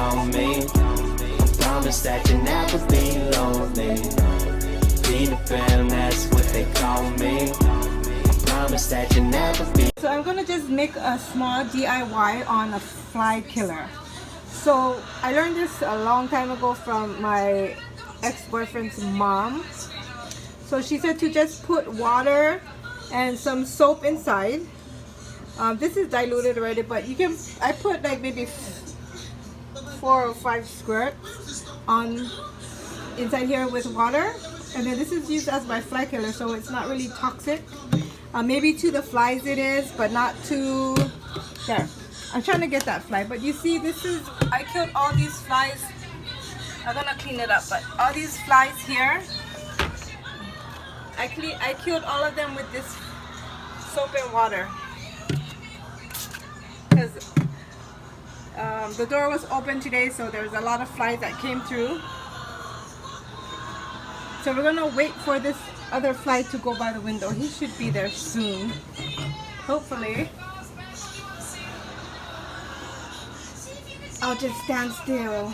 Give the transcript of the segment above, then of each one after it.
on me. Promise that you'll never be lonely. Be the fam, that's what they call me. Promise that you'll never be. So I'm gonna just make a small DIY on a fly killer. So I learned this a long time ago from my ex-boyfriend's mom. So she said to just put water and some soap inside. This is diluted already, but you can, I put like maybe 4 or 5 squirts on inside here with water, and then this is used as my fly killer, so it's not really toxic. Maybe to the flies it is, but not to there. I'm trying to get that fly, but you see, this is, I killed all these flies. I'm gonna clean it up, but all these flies here, I killed all of them with this soap and water, because the door was open today, so there was a lot of flies that came through. So we're gonna wait for this other fly to go by the window. He should be there soon, hopefully. I'll just stand still.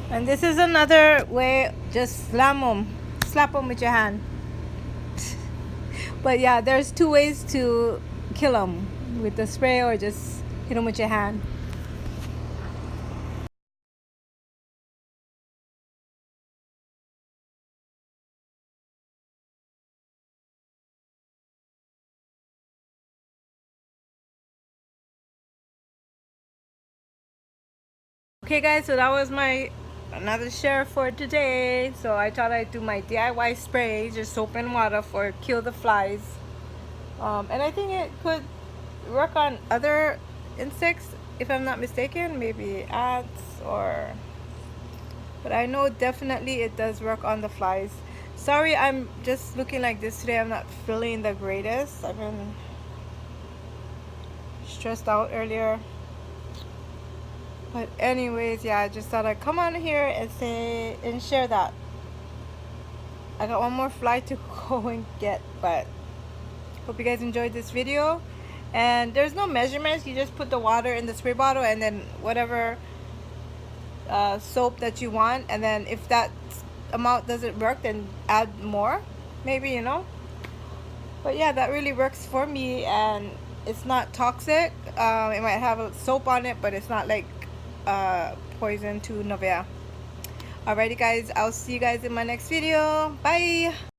And this is another way, just slap them with your hand. But yeah, there's 2 ways to kill them, with the spray or just hit them with your hand. Okay guys, so that was my another share for today. So I thought I'd do my DIY spray, just soap and water for kill the flies. And I think it could work on other insects, if I'm not mistaken, maybe ants or, but I know definitely it does work on the flies. Sorry, I'm just looking like this today. I'm not feeling the greatest. I've been stressed out earlier. But anyways, yeah, I just thought I'd come on here and say and share that. I got one more fly to go and get, but hope you guys enjoyed this video. And there's no measurements. You just put the water in the spray bottle and then whatever soap that you want, and then if that amount doesn't work, then add more, maybe, you know. But yeah, that really works for me, and it's not toxic. It might have a soap on it, but it's not like poison to Novea. Alrighty guys, I'll see you guys in my next video. Bye.